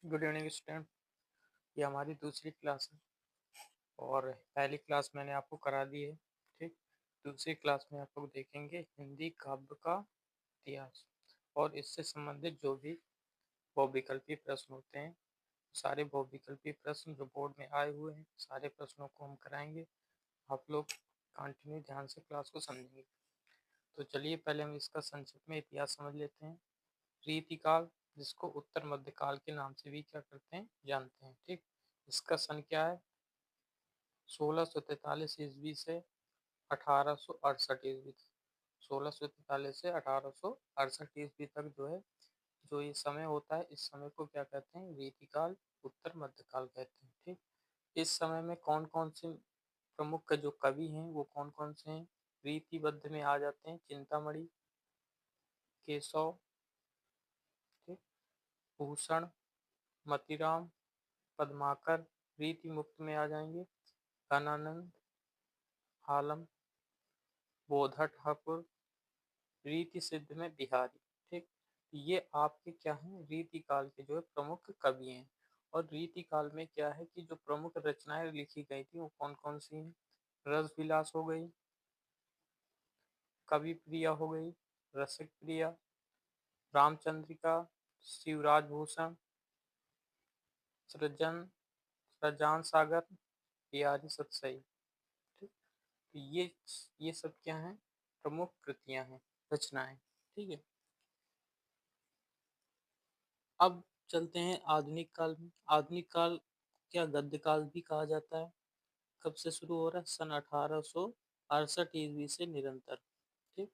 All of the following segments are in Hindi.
Good evening student. ये हमारी दूसरी क्लास है और पहली क्लास मैंने आपको करा दी है। ठीक, दूसरी क्लास में आप लोग देखेंगे हिंदी काव्य का इतिहास और इससे संबंधित जो भी बहुविकल्पी प्रश्न होते हैं, सारे बहुविकल्पी प्रश्न जो बोर्ड में आए हुए हैं, सारे प्रश्नों को हम कराएंगे। आप लोग कंटिन्यू ध्यान से क्लास को समझेंगे। तो चलिए पहले हम इसका संक्षिप्त में इतिहास समझ लेते हैं। रीतिकाल, जिसको उत्तर मध्यकाल के नाम से भी क्या करते हैं जानते हैं। ठीक, इसका सन क्या है? 1643 ईस्वी से 1868 ईस्वी तक। 1643 से 1868 ईस्वी तक जो है, जो ये समय होता है, इस समय को क्या कहते हैं? रीतिकाल, उत्तर मध्यकाल कहते हैं। ठीक, इस समय में कौन कौन से प्रमुख जो कवि हैं वो कौन कौन से हैं? रीतिबद्ध में आ जाते हैं चिंतामणि, केशव, ठीक, भूषण, मतीराम, पद्माकर। रीति मुक्त में आ जाएंगे घनानंद, आलम, बोधा ठाकुर। रीति सिद्ध में बिहारी। ठीक, ये आपके क्या हैं? रीति काल के जो है प्रमुख कवि हैं। और रीति काल में क्या है कि जो प्रमुख रचनाएं लिखी गई थी वो कौन कौन सी हैं? रस विलास हो गई, कवि प्रिया हो गई, रसिक प्रिया, रामचंद्रिका, शिवराज भूषण, सृजन, सृजान सागर, बिहारी सतसई। ठीक, तो ये सब क्या हैं? प्रमुख कृतियां हैं, रचनाएं। ठीक है, अब चलते हैं आधुनिक काल में। आधुनिक काल क्या गद्य काल भी कहा जाता है। कब से शुरू हो रहा है? सन 1868 ईस्वी से निरंतर। ठीक,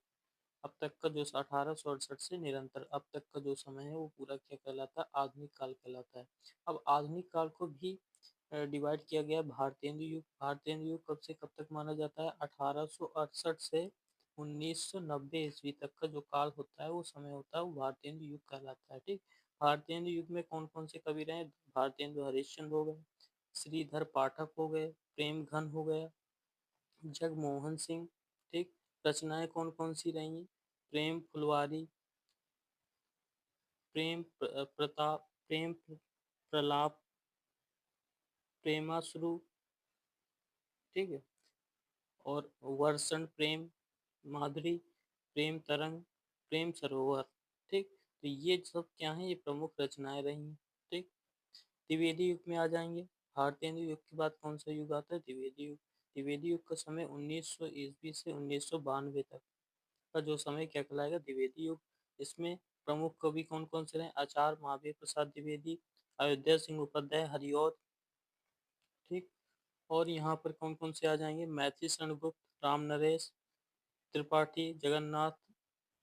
अब तक का जो 1868 से निरंतर अब तक का जो समय है वो पूरा क्या कहलाता है? आधुनिक काल कहलाता है। अब आधुनिक काल को भी डिवाइड किया गया है भारतेंदु युग। भारतेंदु युग कब से कब तक माना जाता है? 1868 से 1990 ईस्वी तक का जो काल होता है, वो समय होता है, वो भारतेंदु युग कहलाता है। ठीक, भारतेंदु युग में कौन कौन से कवि रहे? भारतेंदु हरिश्चंद्र हो गए, श्रीधर पाठक हो गए, प्रेम घन हो गया, जगमोहन सिंह। ठीक, रचनाएं कौन कौन सी रही? प्रेम फुलवारी, प्रताप, प्रलाप, प्रेमाश्रु, ठीक है, और वर्षण प्रेम, माधुरी, प्रेम तरंग, प्रेम सरोवर। ठीक, तो ये सब क्या है? ये प्रमुख रचनाएं रही हैं। ठीक, द्विवेदी युग में आ जाएंगे। भारतेंदु युग के बाद कौन सा युग आता है? द्विवेदी युग। द्विवेदी युग का समय 1900 ईस्वी से 1992 तक का जो समय क्या कहलाएगा? द्विवेदी युग। इसमें प्रमुख कवि कौन कौन से रहे? आचार्य महावीर प्रसाद द्विवेदी, अयोध्या सिंह उपाध्याय, हरिऔध। ठीक, और यहाँ पर कौन कौन से आ जाएंगे? मैथिली शरण गुप्त, राम नरेश त्रिपाठी, जगन्नाथ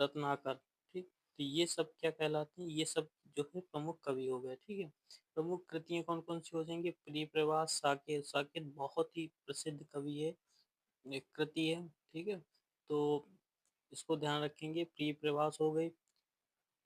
रत्नाकर। ठीक, तो ये सब क्या कहलाते हैं? ये सब जो है प्रमुख कवि हो गए। ठीक है, प्रमुख कृतियां कौन कौन सी हो जाएंगी? प्रिय प्रवास, साकेत। साकेत बहुत ही प्रसिद्ध कवि है, एक कृति है। ठीक है, तो इसको ध्यान रखेंगे। प्रिय प्रवास हो गई,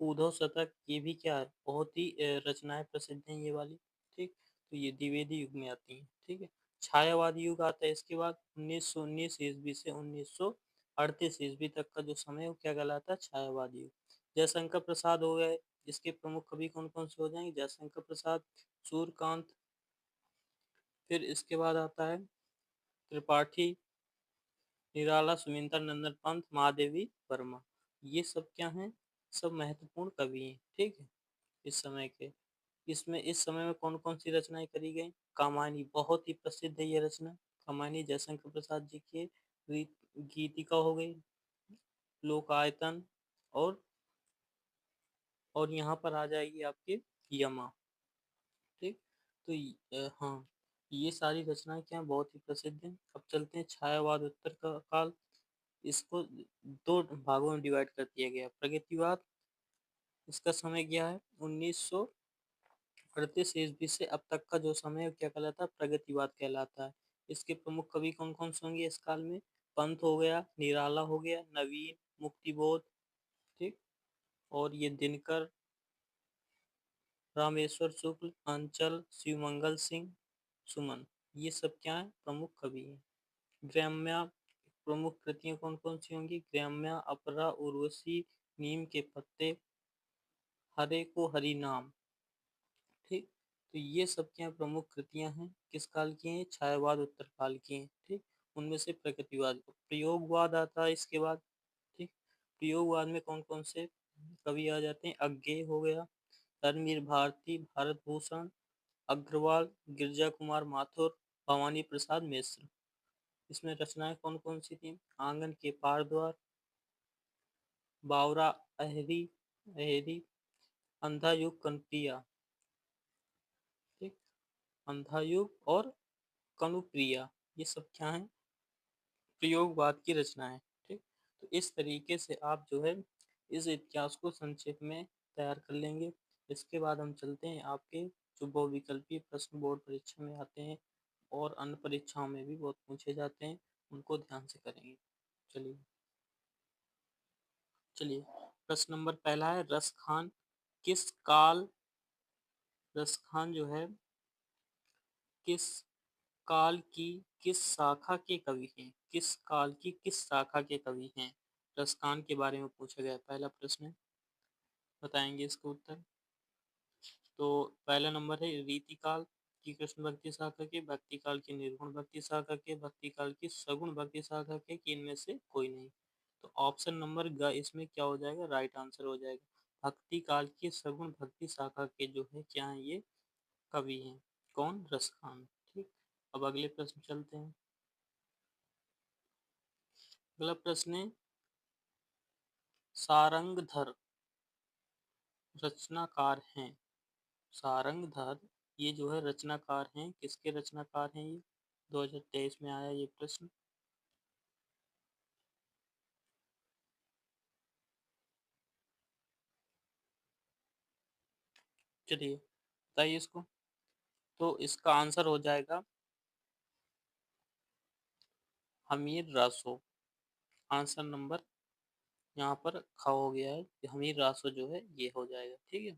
उद्धव शतक, ये भी क्या है? बहुत ही रचनाएं प्रसिद्ध हैं ये वाली। ठीक, तो ये द्विवेदी युग में आती हैं। ठीक है, छायावादी युग आता है इसके बाद 1919 ईस्वी से 1938 ईस्वी तक का जो समय है वो क्या कहलाता है? छायावादी युग। जयशंकर प्रसाद हो गए। इसके प्रमुख कवि कौन कौन से हो जाएंगे? जयशंकर प्रसाद, सूर्यकांत। फिर इसके बाद आता है त्रिपाठी, निराला, सुमिंदर नंदन पंत, महादेवी वर्मा। ये सब क्या हैं? सब महत्वपूर्ण कवि हैं। ठीक है, इस समय के। इसमें इस समय में कौन कौन सी रचनाएं करी गई? कामायनी बहुत ही प्रसिद्ध है ये रचना। कामायनी जयशंकर प्रसाद जी की गीतिका हो गई, लोकायतन, और यहाँ पर आ जाएगी आपकी यमा। ठीक, तो हाँ, ये सारी रचनाएं क्या हैं? बहुत ही प्रसिद्ध हैं। अब चलते हैं छायावाद उत्तर का काल। इसको दो भागों में डिवाइड कर दिया गया। प्रगतिवाद, इसका समय क्या है? 1938 ईस्वी से अब तक का जो समय है क्या कहलाता है? प्रगतिवाद कहलाता है। इसके प्रमुख कवि कौन कौन से होंगे इस काल में? पंत हो गया, निराला हो गया, नवीन, मुक्तिबोध। ठीक, और ये दिनकर, रामेश्वर शुक्ल, अंचल, शिवमंगल सिंह, सुमन। ये सब क्या है? प्रमुख कवि हैं। ग्राम्या, प्रमुख कृतियां कौन कौन सी होंगी? ग्राम्या, अपरा, उर्वशी, नीम के पत्ते, हरे को हरि नाम। ठीक। तो ये सब क्या प्रमुख कृतियां हैं, किस काल की हैं? छायावाद उत्तर काल की हैं। ठीक। उनमें से प्रकृतिवाद, प्रयोगवाद आता है इसके बाद। ठीक। प्रयोगवाद में कौन कौन से कवि आ जाते हैं? अज्ञेय हो गया, धर्मवीर भारती, भारत भूषण अग्रवाल, गिरजा कुमार माथुर, भवानी प्रसाद मिश्र। इसमें रचनाएं कौन कौन सी थी? आंगन के पार द्वार, बावरा अहरी अहरी, अंधा युग कनप्रिया। ठीक। अंधा युग और कनुप्रिया, ये सब क्या है? प्रयोगवाद की रचनाएं। ठीक। तो इस तरीके से आप जो है इस इतिहास को संक्षेप में तैयार कर लेंगे। इसके बाद हम चलते हैं आपके जो बहुविकल्पीय प्रश्न बोर्ड परीक्षा में आते हैं और अन्य परीक्षाओं में भी बहुत पूछे जाते हैं, उनको ध्यान से करेंगे। चलिए चलिए, प्रश्न नंबर पहला है, रसखान किस काल, रसखान जो है किस काल की किस शाखा के कवि हैं? किस काल की किस शाखा के कवि हैं? रसखान के बारे में पूछा गया पहला प्रश्न है, बताएंगे इसका उत्तर। तो पहला नंबर है, रीति काल की कृष्ण भक्ति शाखा के, भक्ति काल की निर्गुण भक्ति शाखा के, भक्ति काल की सगुण भक्ति शाखा के, कि इनमें से कोई नहीं। तो ऑप्शन नंबर ग इसमें क्या हो जाएगा? राइट आंसर हो जाएगा। भक्ति काल की सगुण भक्ति शाखा के जो है क्या है? ये कवि हैं। कौन? रसखान। ठीक। अब अगले प्रश्न चलते हैं। अगला प्रश्न है, सारंगधर रचनाकार हैं। सारंगधर ये जो है रचनाकार हैं, किसके रचनाकार हैं ये? 2023 में आया ये प्रश्न। चलिए बताइए इसको। तो इसका आंसर हो जाएगा हमीर रासो। आंसर नंबर यहाँ पर ख हो गया है कि हमीर रासो जो है ये हो जाएगा। ठीक है।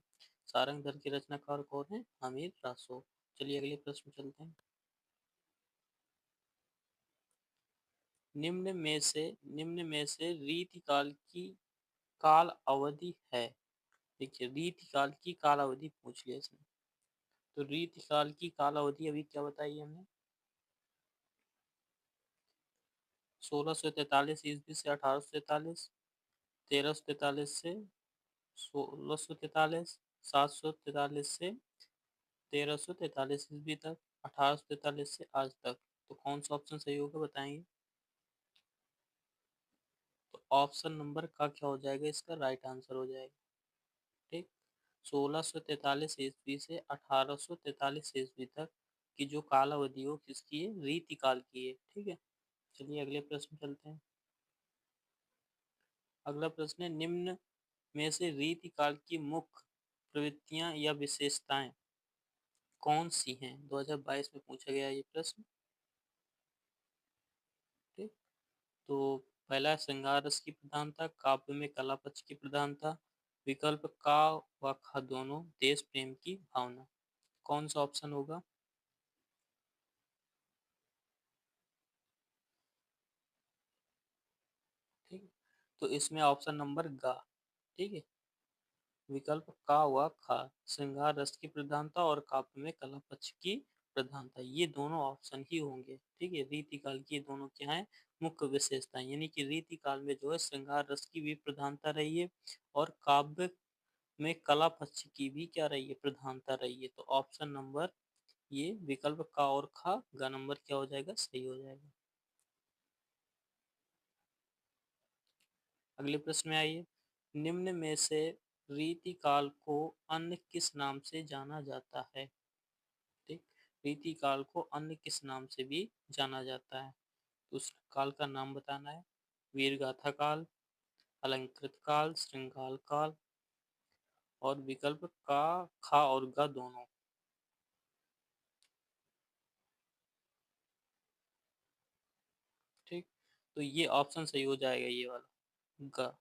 सारंगधर के रचनाकार कौन है? हमीर रासो। चलिए अगले प्रश्न चलते हैं। निम्न में से रीति काल की काल अवधि है। देखिए, रीति काल की काल अवधि पूछ लिया इसने। तो रीति काल की काल अवधि अभी क्या बताई हमने? 1643 ईस्वी से 1843, 1343 से 1643, 743 से 1343 ईस्वी तक, 1843 से आज तक। तो कौन सा ऑप्शन सही होगा, बताएंगे। तो ऑप्शन नंबर का क्या हो जाएगा? इसका राइट आंसर हो जाएगा। ठीक। 1643 ईस्वी से 1843 ईस्वी तक की जो काल अवधि हो किसकी है? रीति काल की है। ठीक है। चलिए अगले प्रश्न चलते हैं। अगला प्रश्न है, निम्न में से रीति काल की मुख्य प्रवृत्तियां या विशेषताएं कौन सी हैं? 2022 में पूछा गया ये प्रश्न। ठीक। तो पहला है, श्रृंगार रस की प्रधानता, काव्य में कला पक्ष की प्रधानता, विकल्प का व ख दोनों, देश प्रेम की भावना। कौन सा ऑप्शन होगा? ठीक। तो इसमें ऑप्शन नंबर ग। ठीक है। विकल्प का व खा, श्रृंगार रस की प्रधानता और काव्य में कला पक्ष की प्रधानता, ये दोनों ऑप्शन ही होंगे। ठीक है। रीति काल की ये दोनों क्या है? मुख्य विशेषताएं, यानी कि रीति काल में जो है श्रृंगार रस की भी प्रधानता रही है और काव्य में कला पक्ष की भी क्या रही है? प्रधानता रही है। तो ऑप्शन नंबर ये विकल्प का और खा ग नंबर क्या हो जाएगा? सही हो जाएगा। अगले प्रश्न में आइए। निम्न में से रीति काल को अन्य किस नाम से जाना जाता है? ठीक। रीति काल को अन्य किस नाम से भी जाना जाता है? तो उस काल का नाम बताना है। वीरगाथा काल, अलंकृत काल, श्रृंगार काल, और विकल्प का खा और ग दोनों। ठीक। तो ये ऑप्शन सही हो जाएगा, ये वाला ग।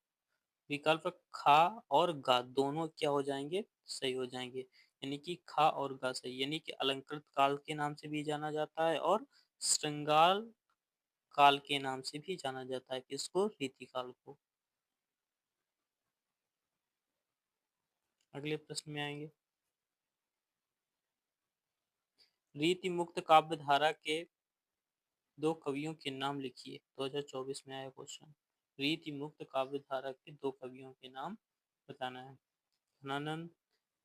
विकल्प खा और गा दोनों क्या हो जाएंगे? सही हो जाएंगे। यानी कि खा और गा सही, यानी कि अलंकृत काल के नाम से भी जाना जाता है और श्रृंगार काल के नाम से भी जाना जाता है किसको? रीति काल को। अगले प्रश्न में आएंगे। रीति मुक्त काव्य धारा के दो कवियों के नाम लिखिए। 2024 में आया क्वेश्चन। रीति मुक्त काव्य धारा के दो कवियों के नाम बताना है। धनानंद,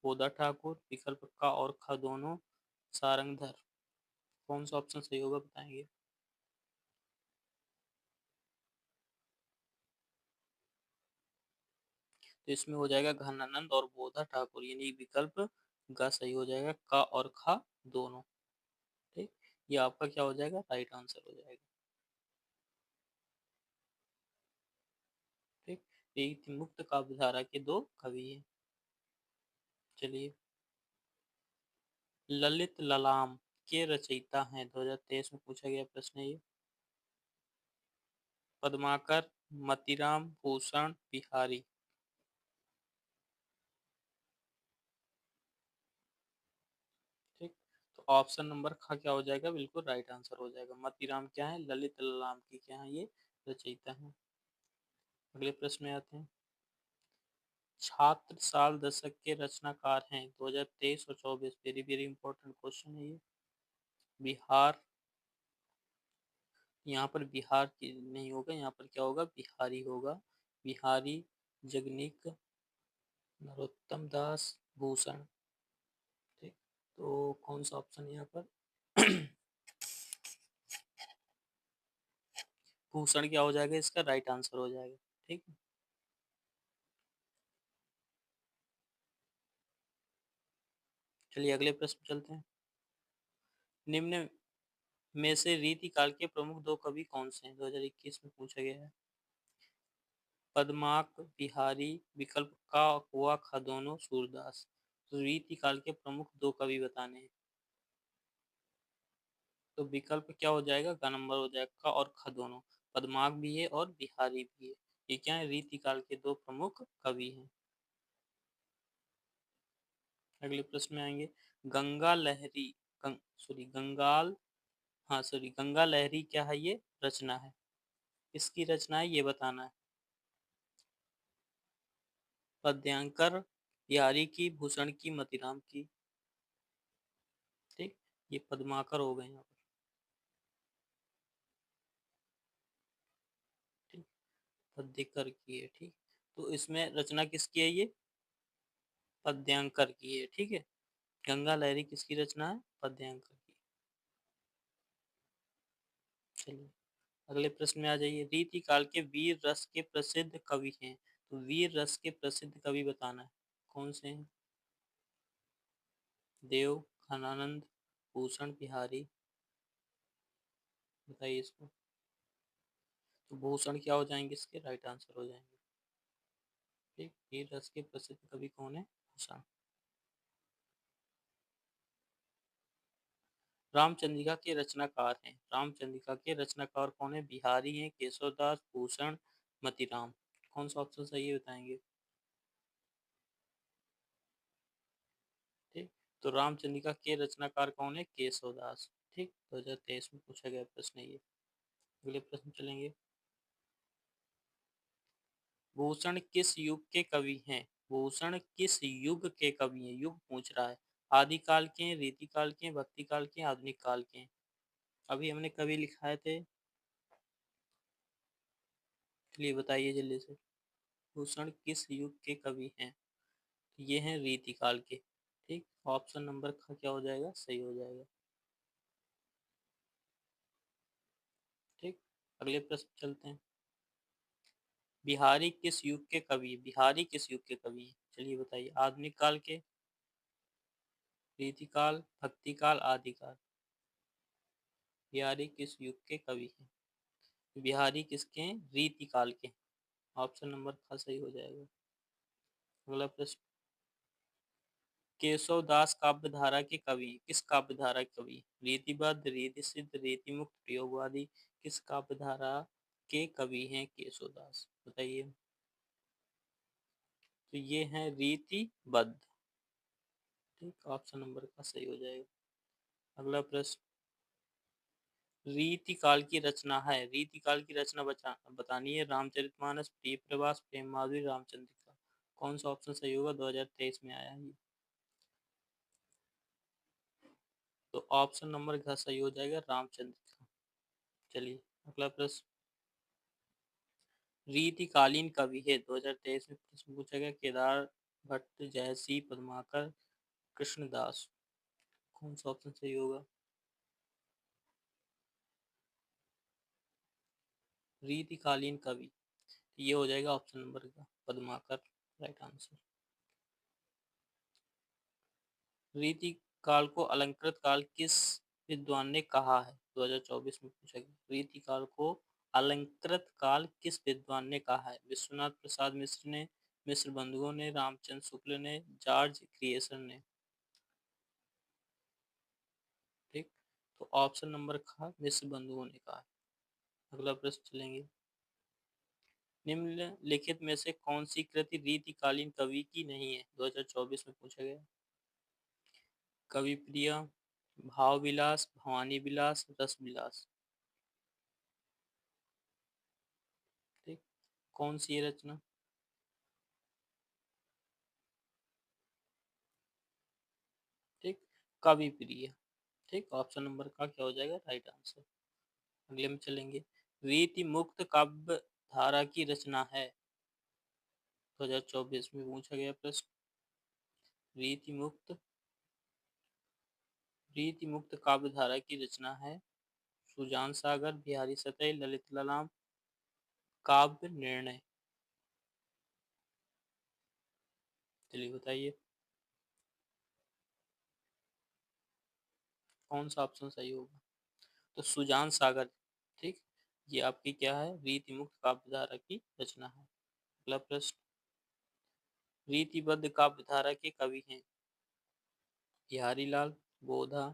गोदा ठाकुर, विकल्प का और ख दोनों, सारंगधर। कौन सा ऑप्शन सही होगा बताएंगे। तो इसमें हो जाएगा घनानंद और बोधा ठाकुर, यानी विकल्प ग सही हो जाएगा, क और ख दोनों। ठीक, ये आपका क्या हो जाएगा, राइट आंसर हो जाएगा। ठीक, रीति मुक्त काव्यधारा के दो कवि हैं। चलिए, ललित ललाम के रचयिता हैं। 2023 में पूछा गया प्रश्न है ये। पद्माकर, मतीराम, भूषण, बिहारी। ठीक, तो ऑप्शन नंबर ख क्या हो जाएगा, बिल्कुल राइट आंसर हो जाएगा। मतीराम क्या है, ललित ललाम की क्या है, ये रचयिता है। अगले प्रश्न में आते हैं। छात्र साल दशक के रचनाकार हैं। 2023 और 24, वेरी वेरी इंपॉर्टेंट क्वेश्चन है ये। बिहार, यहाँ पर बिहार की नहीं होगा, यहाँ पर क्या होगा, बिहारी होगा। बिहारी, जगनीक, नरोत्तम दास, भूषण। ठीक, तो कौन सा ऑप्शन है यहाँ पर भूषण क्या हो जाएगा, इसका राइट आंसर हो जाएगा। ठीक, चलिए अगले प्रश्न चलते हैं। निम्न में से रीति काल के प्रमुख दो कवि कौन से हैं। 2021 में पूछा गया है। पद्माक, बिहारी, विकल्प का हुआ ख दोनों, सूरदास। तो रीति काल के प्रमुख दो कवि बताने हैं। तो विकल्प क्या हो जाएगा, का नंबर हो जाएगा का और ख दोनों। पद्माक भी है और बिहारी भी है। ये क्या है, रीति काल के दो प्रमुख कवि हैं। अगले प्रश्न में आएंगे। गंगा लहरी, सॉरी गंगाल, हाँ सॉरी गंगा लहरी क्या है, ये रचना है। किसकी रचना है ये बताना है। पद्यांकर, बिहारी की, भूषण की, मतीराम की। ठीक, ये पद्माकर हो गए यहाँ पर। ठीक, पद्यकर की है। ठीक, तो इसमें रचना किसकी है ये, पद्यांकर की है। ठीक है, गंगा लहरी किसकी रचना है, पद्यांकर की। चलिए अगले प्रश्न में आ जाइए। रीति काल के वीर रस के प्रसिद्ध कवि हैं। तो वीर रस के प्रसिद्ध कवि बताना है, कौन से हैं। देव, घनानंद, भूषण, बिहारी। बताइए इसको। तो भूषण क्या हो जाएंगे, इसके राइट आंसर हो जाएंगे। ठीक, वीर रस के प्रसिद्ध कवि कौन है, भूषण। रामचंद्रिका के रचनाकार हैं। रामचंद्रिका के रचनाकार कौन है, बिहारी हैं, केशवदास, भूषण, मतीराम। कौन सा ऑप्शन सही है बताएंगे। ठीक, तो रामचंद्रिका के रचनाकार कौन है, केशवदास। ठीक, 2023 में पूछा गया प्रश्न है ये। अगले प्रश्न चलेंगे। भूषण किस युग के कवि हैं। भूषण किस युग के कवि हैं, युग पूछ रहा है। आदिकाल के हैं, रीतिकाल के हैं, भक्ति काल के हैं, आधुनिक काल के हैं। अभी हमने कवि लिखाए थे, चलिए बताइए जल्दी से। भूषण किस युग के कवि हैं, ये हैं रीतिकाल के। ठीक, ऑप्शन नंबर क्या हो जाएगा, सही हो जाएगा। ठीक, अगले प्रश्न चलते हैं। बिहारी किस युग के कवि, बिहारी किस युग के कवि हैं? चलिए बताइए। आधुनिक काल के, रीतिकाल, भक्ति काल, आदिकाल। बिहारी किस युग के कवि हैं। बिहारी किसके हैं, रीतिकाल के। ऑप्शन नंबर सही हो जाएगा। अगला प्रश्न। केशव दास काव्य धारा के कवि, किस काव्य धारा के कवि। रीतिबद्ध, रीति सिद्ध, रीति मुक्त, प्रयोगवादी। किस काव्य धारा के कवि हैं केशव दास, बताइए। तो ये है रीतिबद्ध। ठीक, ऑप्शन नंबर का सही हो जाएगा। अगला प्रश्न। रीति काल की रचना है, रीति काल की रचना बतानी है। रामचरितमानस, प्रिय प्रवास, प्रेम माधुरी, रामचंद्रिका। कौन सा ऑप्शन सही होगा, 2023 में आया है ये। तो ऑप्शन नंबर घ सही हो जाएगा, रामचंद्र का। चलिए अगला प्रश्न, रीतिकालीन कवि है 2023 में प्रश्न पूछा गया, केदार भट्ट, जयसी, पद्माकर, कृष्णदास। कौन सा ऑप्शन सही होगा? रीतिकालीन कवि, ये हो जाएगा ऑप्शन नंबर का पद्माकर, राइट आंसर। रीति काल को अलंकृत काल किस विद्वान ने कहा है? 2024 में पूछा गया, रीति काल को अलंकृत काल किस विद्वान ने कहा है? विश्वनाथ प्रसाद मिश्र ने, मिश्र बंधुओं ने, रामचंद्र शुक्ल ने, जॉर्ज क्रिएशन ने। ठीक, तो ऑप्शन नंबर खा मिश्र बंधुओं ने कहा है। अगला प्रश्न चलेंगे, निम्नलिखित में से कौन सी कृति रीतिकालीन कवि की नहीं है? 2024 में पूछा गया, कवि प्रिय, भाव विलास, भवानी विलास, रस विलास। ठीक, कौन सी है रचना? ठीक, कवि प्रिय। ठीक, ऑप्शन नंबर का क्या हो जाएगा, राइट आंसर। अगले में चलेंगे, रीति मुक्त काव्य धारा की रचना है? 2024 में पूछा गया प्रश्न, रीति मुक्त, रीति मुक्त काव्य धारा की रचना है सुजान सागर, बिहारी सतई, ललित ललाम, काव्य निर्णय। चलिए बताइए कौन सा ऑप्शन सही होगा? तो सुजान सागर। ठीक, ये आपकी क्या है, रीति मुक्त काव्य धारा की रचना है। अगला प्रश्न, रीतिबद्ध काव्य धारा के कवि हैं? बिहारी लाल, गोधा,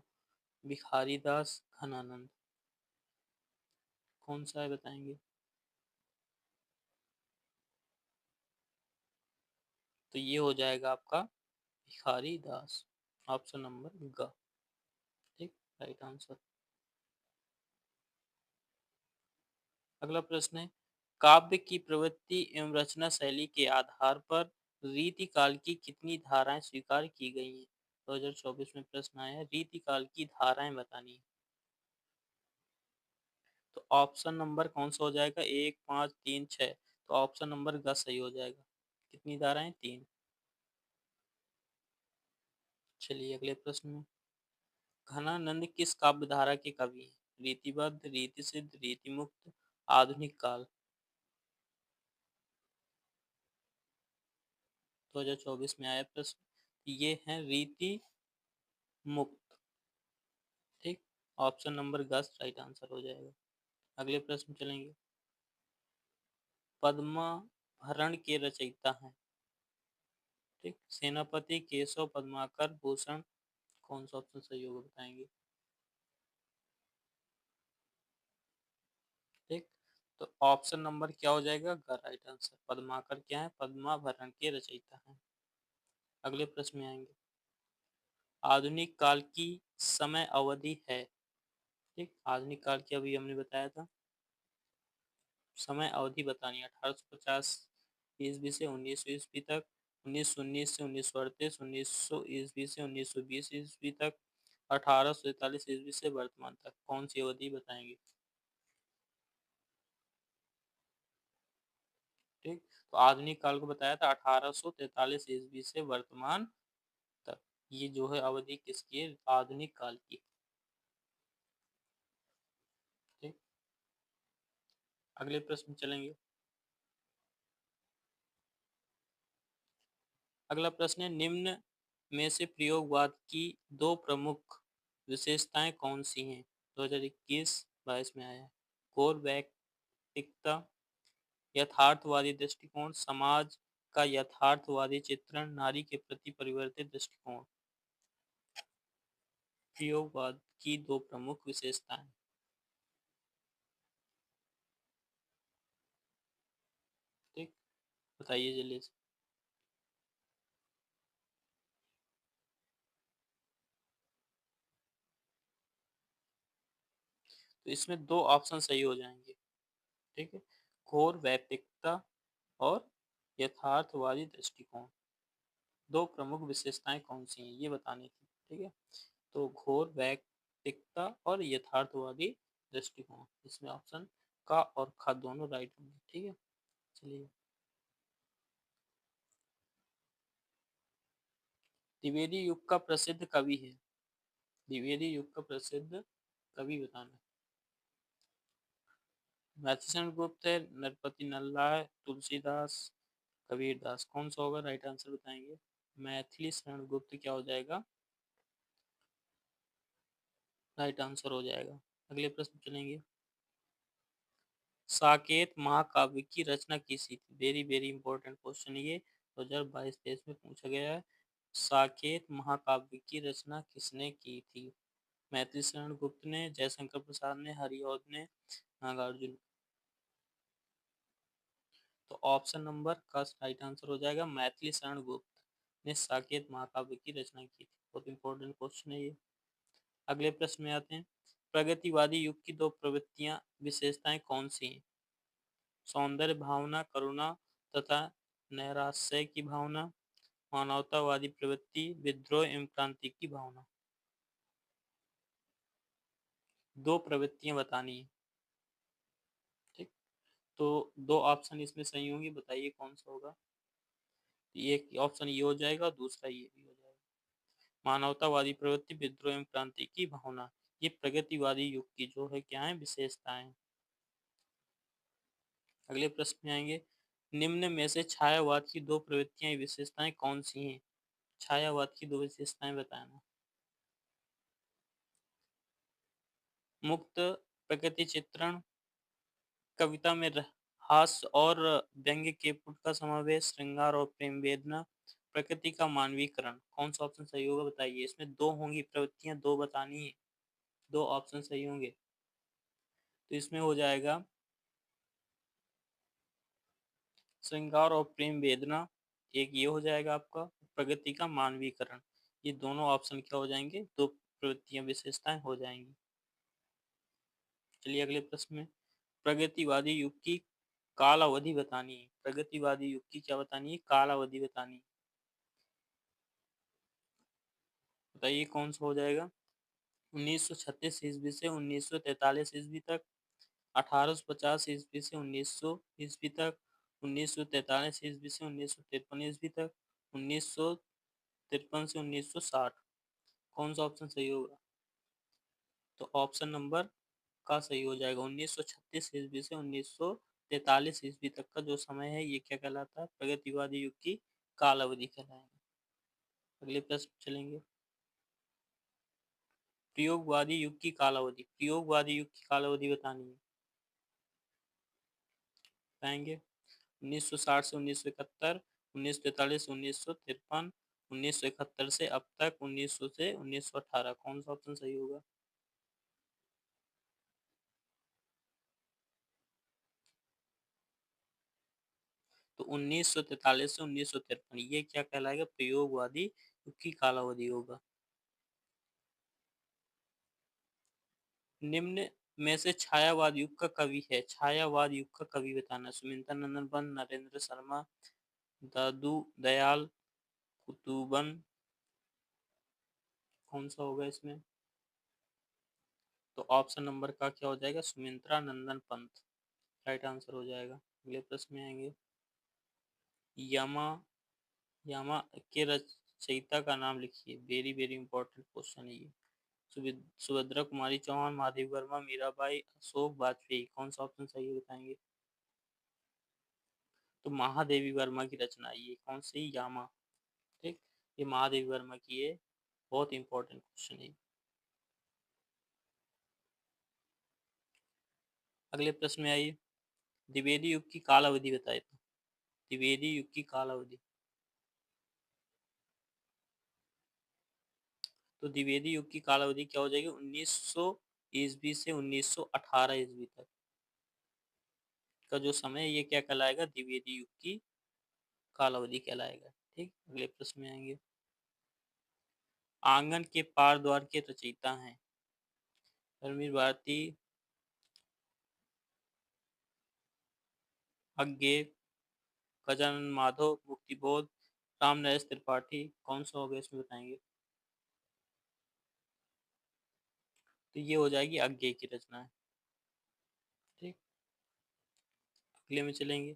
भिखारी दास, घनानंद। कौन सा है बताएंगे? तो ये हो जाएगा आपका भिखारी दास, ऑप्शन नंबर ग। ठीक, राइट आंसर। अगला प्रश्न है, काव्य की प्रवृत्ति एवं रचना शैली के आधार पर रीति काल की कितनी धाराएं स्वीकार की गई हैं? 2024 में प्रश्न आया है, रीति काल की धाराएं बतानी है। तो ऑप्शन नंबर कौन सा हो जाएगा, 1, 5, 3, 6? तो ऑप्शन नंबर ग सही हो जाएगा। कितनी धाराएं, 3। चलिए अगले प्रश्न में, घनानंद किस काव्य धारा के कवि हैं? रीतिबद्ध, रीति सिद्ध, रीति मुक्त, आधुनिक काल। 2024 में आया प्रश्न, ये है रीति मुक्त। ठीक, ऑप्शन नंबर दस राइट आंसर हो जाएगा। अगले प्रश्न चलेंगे, पद्माभरण के रचयिता हैं? ठीक, सेनापति, केशव, पद्माकर, भूषण। कौन सा ऑप्शन सही होगा बताएंगे? ठीक, तो ऑप्शन नंबर क्या हो जाएगा, राइट आंसर। पद्माकर क्या है, पद्माभरण के रचयिता हैं। अगले प्रश्न में आएंगे, आधुनिक काल की समय अवधि है? ठीक, आधुनिक काल की अभी हमने बताया था, समय अवधि बतानी है 1850 ईस्वी से 1900 ईस्वी तक, 1919 से 1938, 1900 ईस्वी से 1920 ईस्वी तक, 1843 ईस्वी से वर्तमान तक। कौन सी अवधि बताएंगे? ठीक, तो आधुनिक काल को बताया था 1843 ईस्वी से वर्तमान तक। ये जो है अवधि किसकी है, आधुनिक काल की। ठीक, अगले प्रश्न चलेंगे। अगला प्रश्न है, निम्न में से प्रयोगवाद की दो प्रमुख विशेषताएं कौन सी हैं? 2021-22 में आया है, कोर वैयक्तिकता, यथार्थवादी दृष्टिकोण, समाज का यथार्थवादी चित्रण, नारी के प्रति परिवर्तित दृष्टिकोण। प्रयोगवाद की दो प्रमुख विशेषताएं। ठीक, बताइए जल्दी से। तो इसमें दो ऑप्शन सही हो जाएंगे। ठीक है, घोर वैयक्तिकता और यथार्थवादी दृष्टिकोण, दो प्रमुख विशेषताएं कौन सी हैं ये बतानी थी। ठीक है, तो घोर वास्तविकता और यथार्थवादी दृष्टिकोण। इसमें ऑप्शन का और खा दोनों राइट होंगे। ठीक है, चलिए। द्विवेदी युग का प्रसिद्ध कवि है। द्विवेदी युग का प्रसिद्ध कवि बताना। मैथिलीशरण गुप्त है, नरपति नल्ला है, तुलसीदास, कबीरदास। कौन सा होगा राइट आंसर बताएंगे। मैथिली शरण गुप्त क्या हो जाएगा, राइट आंसर हो जाएगा। अगले प्रश्न चलेंगे। साकेत महाकाव्य की रचना किसी थी। वेरी वेरी इंपॉर्टेंट क्वेश्चन ये 2022-23 में पूछा गया है। साकेत महाकाव्य की रचना किसने की थी। मैथिली शरण गुप्त ने, जयशंकर प्रसाद ने, हरिऔध ने, नागार्जुन। तो ऑप्शन नंबर का राइट आंसर हो जाएगा मैथिली शरण गुप्त ने साकेत महाकाव्य की रचना की थी। बहुत इंपॉर्टेंट क्वेश्चन है ये। अगले प्रश्न में आते हैं। प्रगतिवादी युग की दो प्रवृत्तियां विशेषताएं कौन सी हैं। सौंदर्य भावना, करुणा तथा नैराश्य की भावना, मानवतावादी प्रवृत्ति, विद्रोह एवं क्रांति की भावना। दो प्रवृत्तियां बतानी है। ठीक, तो दो ऑप्शन इसमें सही होंगे, बताइए कौन सा होगा। एक ऑप्शन ये हो जाएगा, दूसरा ये भी हो जाएगा। मानवतावादी प्रवृत्ति, विद्रोह एवं क्रांति की भावना, ये प्रगतिवादी युग की जो है क्या है विशेषताएं। अगले प्रश्न में आएंगे। निम्न में से छायावाद की दो प्रवृत्तियां विशेषताएं कौन सी हैं। छायावाद की दो विशेषताएं बताना। मुक्त प्रकृति चित्रण, कविता में हास्य और व्यंग्य के पुट का समावेश, श्रृंगार और प्रेम वेदना, प्रकृति का मानवीकरण। कौन सा ऑप्शन सही होगा बताइए। इसमें दो होंगी प्रवृत्तियां, दो बतानी है, दो ऑप्शन सही होंगे। तो इसमें हो जाएगा श्रृंगार और प्रेम वेदना, एक ये हो जाएगा आपका, प्रगति का मानवीकरण। ये दोनों ऑप्शन क्या हो जाएंगे, दो प्रवृत्तियां विशेषताएं हो जाएंगी। चलिए अगले प्रश्न में। प्रगतिवादी युग की काल अवधि बतानी है। प्रगतिवादी युग की क्या बतानी है, काल अवधि बतानी है। बताइए कौन सा हो जाएगा। 1936 ईस्वी से 1943 ईस्वी तक, 1850 ईस्वी से 1900 ईस्वी तक, 1943 ईस्वी से 1953 ईस्वी तक, 1953 से 1960। कौन सा ऑप्शन सही होगा। तो ऑप्शन नंबर का सही हो जाएगा। 1936 ईस्वी से 1943 ईस्वी तक का जो समय है ये क्या कहलाता है, प्रगतिवादी युग की काल अवधि कहलाएगा। अगले प्रश्न चलेंगे। प्रयोगवादी युग की कालावधि। प्रयोगवादी युग की कालावधि बतानी है, बताएंगे। 1960 से 1971, 1943 से 1953, 1971 से अब तक, 1900 से 1918। कौन सा ऑप्शन सही होगा। तो 1943 से 1953 ये क्या कहलाएगा, प्रयोगवादी युग की कालावधि होगा। निम्न में से छायावाद युग का कवि है। छायावाद युग का कवि बताना। सुमित्रा नंदन पंत, नरेंद्र शर्मा, दादू दयाल कुतुबन। कौन सा होगा इसमें। तो ऑप्शन नंबर का क्या हो जाएगा, सुमित्रा नंदन पंत, राइट आंसर हो जाएगा। अगले प्रश्न में आएंगे। यमा, यमा के रचयिता का नाम लिखिए। वेरी वेरी इंपॉर्टेंट क्वेश्चन है ये। सुभद्रा कुमारी चौहान, महादेवी वर्मा, मीराबाई, अशोक वाजपेयी। कौन सा ऑप्शन सही है बताएंगे। तो महादेवी वर्मा की रचना ये कौन सी, यामा। ठीक, ये महादेवी वर्मा की है। बहुत इंपॉर्टेंट क्वेश्चन है। अगले प्रश्न में आइए। द्विवेदी युग की काल अवधि बताए थे। द्विवेदी युग की काल अवधि। तो द्विवेदी युग की काल अवधि क्या हो जाएगी, 1900 ईस्वी से 1918 ईस्वी तक का जो समय है ये क्या कहलाएगा, द्विवेदी युग की काल अवधि कहलाएगा। ठीक, अगले प्रश्न में आएंगे। आंगन के पार द्वार के रचयिता हैं। धर्मवीर भारती, अज्ञे, गजानन माधव, मुक्तिबोध, राम नरेश त्रिपाठी। कौन सा होगा इसमें बताएंगे। तो ये हो जाएगी अज्ञेय की रचना है। ठीक, अगले में चलेंगे।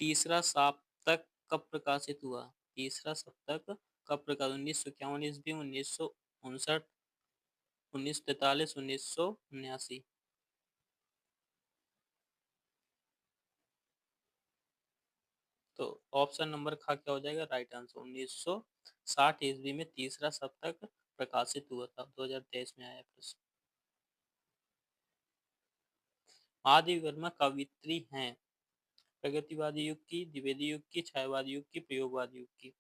तीसरा साप्तक कब प्रकाशित हुआ? तीसरा सप्तक कब प्रकाशित? 1951 ईस्वी, 1959, 1943, 1979। तो ऑप्शन नंबर खा क्या हो जाएगा? राइट आंसर 1960 ईस्वी में तीसरा सप्तक प्रकाशित हुआ था। 2023 में आया प्रश्न। महादेवी वर्मा कवित्री हैं? प्रगतिवादी युग की, द्विवेदी युग की, छायावादी युग की, प्रयोगवादी युग की?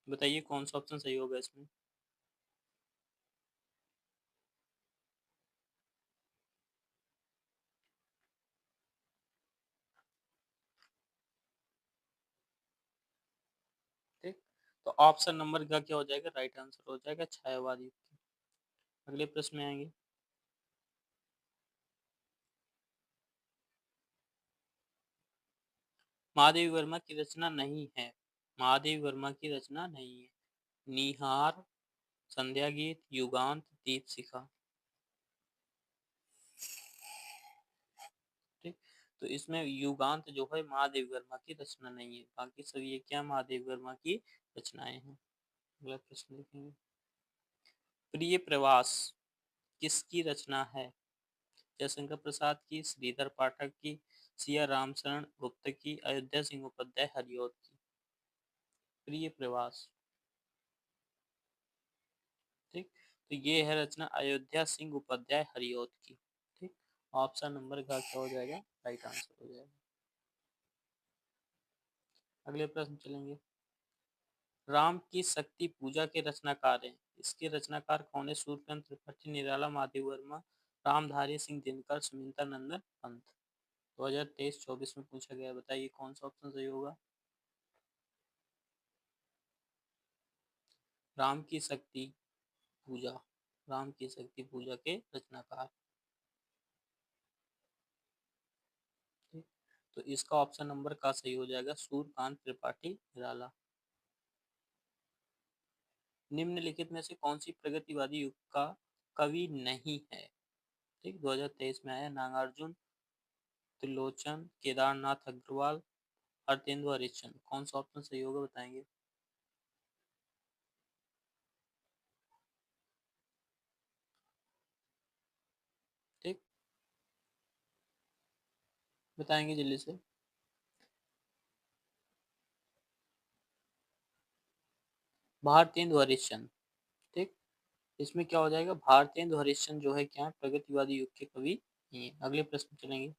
बताइए कौन सा ऑप्शन सही होगा इसमें। ठीक, तो ऑप्शन नंबर का क्या हो जाएगा? राइट आंसर हो जाएगा छायावादी युग की। अगले प्रश्न में आएंगे। महादेवी वर्मा की रचना नहीं है। महादेवी वर्मा की रचना नहीं है। निहार, संध्या गीत, युगांत, दीपशिखा? ठीक, तो इसमें युगांत जो है महादेवी वर्मा की रचना नहीं है, बाकी सब ये क्या महादेवी वर्मा की रचनाएं हैं। अगला प्रश्न देखेंगे। प्रिय प्रवास किसकी रचना है? जयशंकर प्रसाद की, श्रीधर पाठक की, सिया रामचरण गुप्त की, अयोध्या सिंह उपाध्याय हरिऔध की? प्रिय प्रवास। ठीक, तो ये है रचना अयोध्या सिंह उपाध्याय हरिऔध की। ठीक, ऑप्शन नंबर का क्या हो जाएगा? राइट आंसर हो जाएगा। अगले प्रश्न चलेंगे। राम की शक्ति पूजा के रचनाकार हैं? इसके रचनाकार कौन है? सूर्यकांत त्रिपाठी, निराला, महादेव वर्मा, रामधारी सिंह दिनकर, सुमित्रा नंदन पंत? 2023-24 में पूछा गया, बताइए कौन सा ऑप्शन सही होगा। राम की शक्ति पूजा, राम की शक्ति पूजा के रचनाकार। ठीक, तो इसका ऑप्शन नंबर का सही हो जाएगा सूर्यकांत त्रिपाठी निराला। निम्नलिखित में से कौन सी प्रगतिवादी युग का कवि नहीं है? ठीक, 2023 में आया। नागार्जुन, त्रिलोचन, केदारनाथ अग्रवाल, अर्तेंदु हरिश्चंद्र? कौन सा ऑप्शन सही होगा बताएंगे। ठीक, बताएंगे जल्दी से। भारतेंदु हरिश्चंद्र। ठीक, इसमें क्या हो जाएगा? भारतेंदु हरिश्चंद्र जो है क्या है? प्रगतिवादी युग के कवि नहीं है। अगले प्रश्न चलेंगे।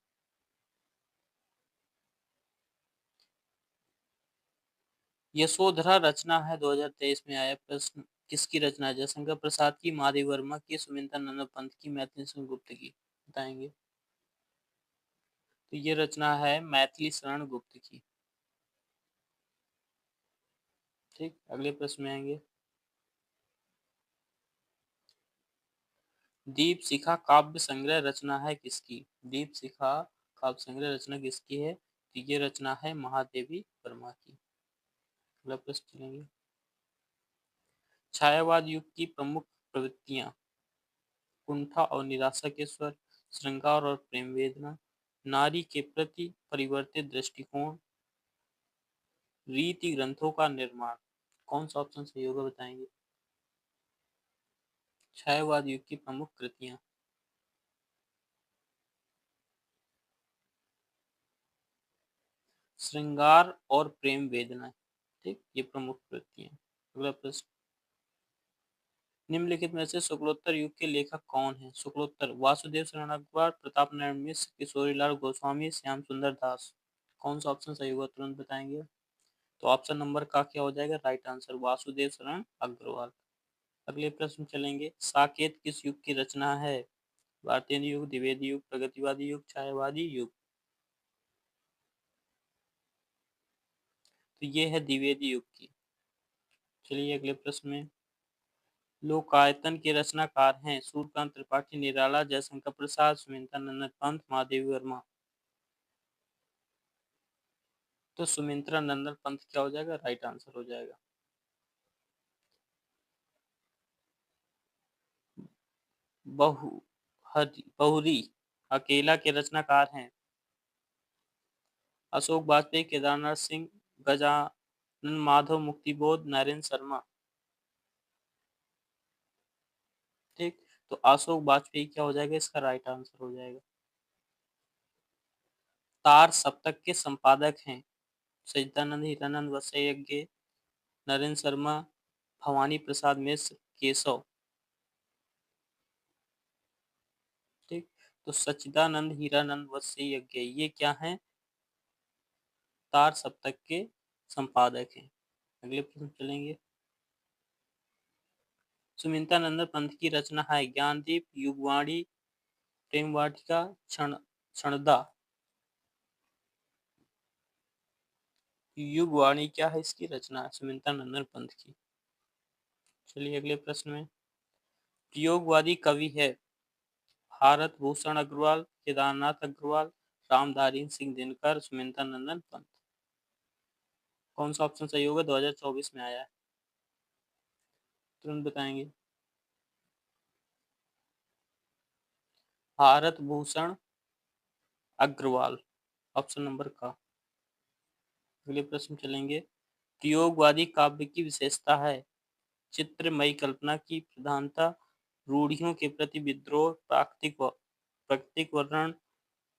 यशोधरा रचना है, 2023 में आया प्रश्न, किसकी रचना है? जयशंकर प्रसाद की, महादेव वर्मा की, सुमित्रा नंदन पंत की, मैथिली शरण गुप्त की? बताएंगे। तो ये रचना है मैथिली शरण गुप्त की। ठीक, अगले प्रश्न में आएंगे। दीप शिखा काव्य संग्रह रचना है किसकी? दीप शिखा काव्य संग्रह रचना किसकी है? तो ये रचना है महादेवी वर्मा की। अगला प्रश्न चलेंगे। छायावाद युग की प्रमुख प्रवृत्तियां? कुंठा और निराशा के स्वर, श्रृंगार और प्रेम वेदना, नारी के प्रति परिवर्तित दृष्टिकोण, रीति ग्रंथों का निर्माण? कौन सा ऑप्शन सही होगा बताएंगे। छायावाद युग की प्रमुख कृतियां? श्रृंगार और प्रेम वेदना। ठीक, ये प्रमुख कृतियां। अगला प्रश्न। निम्नलिखित में से शुक्लोत्तर युग के लेखक कौन हैं? शुक्लोत्तर वासुदेव शरण अग्रवाल, प्रताप नारायण मिश्र, किशोरीलाल गोस्वामी, श्याम सुंदर दास? कौन सा ऑप्शन सही होगा तुरंत बताएंगे। तो ऑप्शन नंबर का क्या हो जाएगा? राइट आंसर वासुदेव शरण अग्रवाल। अगले प्रश्न चलेंगे। साकेत किस युग की रचना है? भारतीय युग, द्विवेदी युग, प्रगतिवादी युग, छायावादी युग? तो ये है द्विवेदी युग की। चलिए अगले प्रश्न में। लोकायतन के रचनाकार हैं? सूर्यकांत त्रिपाठी, निराला, जयशंकर प्रसाद, सुमित्रा नंदन पंत, महादेवी वर्मा? तो सुमित्रा नंदन पंत क्या हो जाएगा? राइट आंसर हो जाएगा। बहुरी अकेला के रचनाकार हैं? अशोक वाजपेयी, केदारनाथ सिंह, गजानन माधव, मुक्तिबोध, नरेंद्र शर्मा। ठीक, तो अशोक वाजपेयी क्या हो जाएगा, इसका राइट आंसर हो जाएगा। तार सप्तक के संपादक हैं? सच्चिदानंद, हीरानंद, वसैयज्ञ, नरेंद्र शर्मा, भवानी प्रसाद मिश्र, केशव। ठीक, तो सच्चिदानंद, हीरानंद, वसैयज्ञ ये क्या है, तार सप्तक के संपादक हैं। अगले प्रश्न चलेंगे। सुमित्रा नंदन पंथ की रचना है? ज्ञानदीप, युगवाणी, प्रेम वाटिका, क्षणदा। युगवाणी क्या है, इसकी रचना है सुमित्रा नंदन पंथ की। चलिए अगले प्रश्न में। प्रयोगवादी कवि है? भारत भूषण अग्रवाल, केदारनाथ अग्रवाल, रामधारी सिंह दिनकर, सुमित्रा नंदन पंत। कौन सा ऑप्शन सही होगा, 2024 में आया है? तुरंत बताएंगे। भारत भूषण अग्रवाल, ऑप्शन नंबर का। अगले प्रश्न चलेंगे। प्रयोगवादी काव्य की विशेषता है? चित्रमयी कल्पना की प्रधानता, रूढ़ियों के प्रति विद्रोह, प्राकृतिक वर्णन,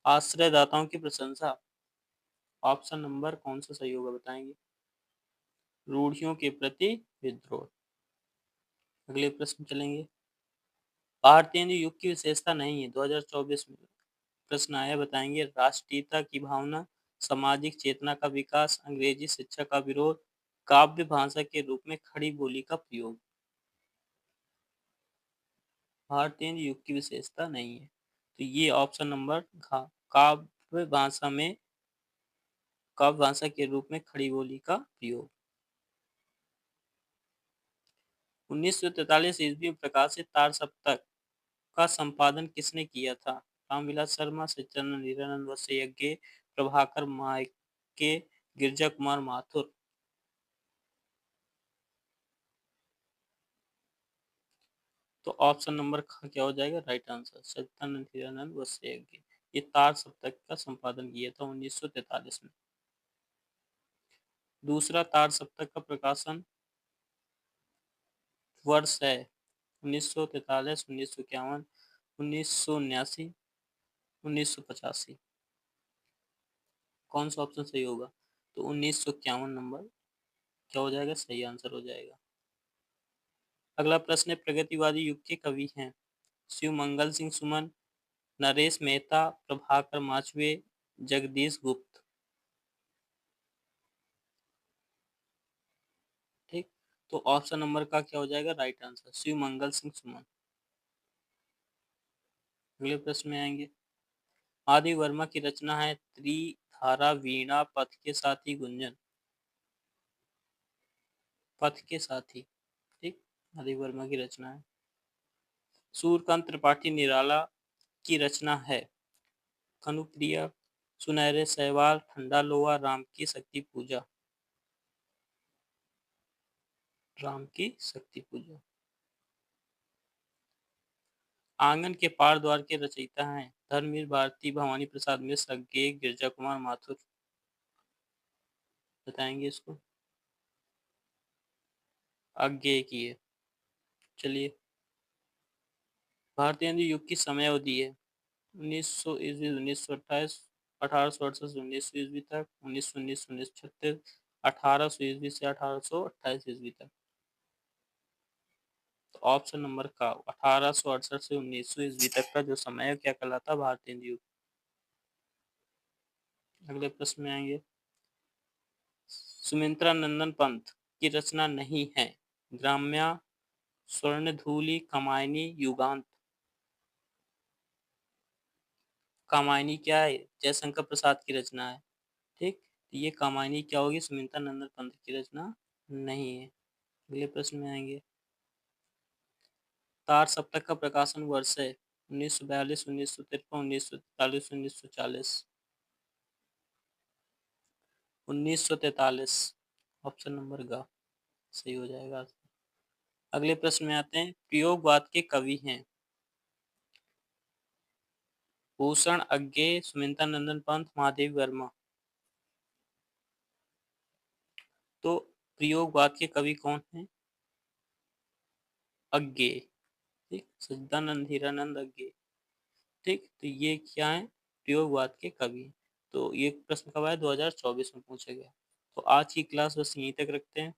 आश्रयदाताओं की प्रशंसा। ऑप्शन नंबर कौन सा सही होगा, बताएंगे। रूढ़ियों के प्रति विद्रोह। अगले प्रश्न चलेंगे। भारतीय युग की विशेषता नहीं है, 2024 में प्रश्न आया, बताएंगे। राष्ट्रीयता की भावना, सामाजिक चेतना का विकास, अंग्रेजी शिक्षा का विरोध, काव्य भाषा के रूप में खड़ी बोली का प्रयोग। भारतीय युग की विशेषता नहीं है, तो ये ऑप्शन नंबर काव्य भाषा में, काव्य भाषा के रूप में खड़ी बोली का प्रयोग। 1943 ईस्वी में प्रकाशित तार सप्तक का संपादन किसने किया था? रामविलास शर्मा, सच्चिदानंद, हीरानंद, वसैयज्ञ, प्रभाकर मायके, गिरजा कुमार माथुर। तो ऑप्शन नंबर क्या हो जाएगा, राइट आंसर, सच्चिदानंद, हीरानंद, वसैयज्ञ। ये तार सप्तक का संपादन किया था 1943 में। दूसरा तार सप्तक का प्रकाशन वर्ष है 1943, 1951, 1979, 1985। कौन सा ऑप्शन सही होगा, तो 1951 नंबर क्या हो जाएगा, सही आंसर हो जाएगा। अगला प्रश्न है, प्रगतिवादी युग के कवि हैं? शिव मंगल सिंह सुमन, नरेश मेहता, प्रभाकर माचवे, जगदीश गुप्त। ठीक, तो ऑप्शन नंबर का क्या हो जाएगा, राइट आंसर, शिव मंगल सिंह सुमन। अगले प्रश्न में आएंगे। आदि वर्मा की रचना है? त्रिधारा, वीणा, पथ के साथी, गुंजन। पथ के साथी। ठीक, आदि वर्मा की रचना है। सूर्यकांत त्रिपाठी निराला की रचना है? कनुप्रिया, सुनहरे सहवाल, ठंडा लोहा, राम की शक्ति पूजा। राम की शक्ति पूजा। आंगन के पार द्वार के रचयिता हैं? धर्मवीर भारती, भवानी प्रसाद मिश्र, अज्ञेय, गिरजा कुमार माथुर। बताएंगे इसको। अज्ञेय की है। चलिए। भारतीय युग की समय अवधि है? 1900 ईस्वी 1928, 1868 1900 ईस्वी तक, 1919 1936, 1800 ईस्वी से 1828 ईस्वी तक। तो ऑप्शन नंबर का 1868 से 1900 ईस्वी तक का जो समय है क्या कहलाता, भारतीय युग। अगले प्रश्न में आएंगे। सुमित्रा नंदन पंथ की रचना नहीं है? ग्राम्या, स्वर्णधूली, कामायनी, युगांत। कामायनी क्या है, जयशंकर प्रसाद की रचना है। ठीक, तो ये कामायनी क्या होगी, सुमित्रा नंदन पंथ की रचना नहीं है। अगले प्रश्न में आएंगे। तार सप्तक का प्रकाशन वर्ष है? 1942, 1953, 1943, 1940। 1943 ऑप्शन नंबर का सही हो जाएगा। अगले प्रश्न में आते हैं। प्रयोगवाद के कवि हैं? भूषण अज्ञे, सुमित्रा नंदन पंत, महादेवी वर्मा। तो प्रयोगवाद के कवि कौन हैं? अज्ञे, ठीक, सच्चिदानंद हीरानंद अज्ञे। ठीक, तो ये क्या है? प्रयोगवाद के कवि। तो ये प्रश्न कब आया? 2024 में पूछा गया। तो आज की क्लास बस यहीं तक रखते हैं।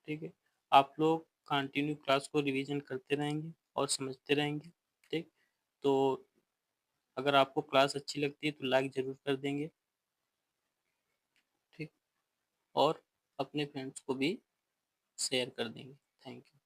ठीक है, आप लोग कंटिन्यू क्लास को रिवीजन करते रहेंगे और समझते रहेंगे। ठीक, तो अगर आपको क्लास अच्छी लगती है तो लाइक ज़रूर कर देंगे। ठीक, और अपने फ्रेंड्स को भी शेयर कर देंगे। Thank you.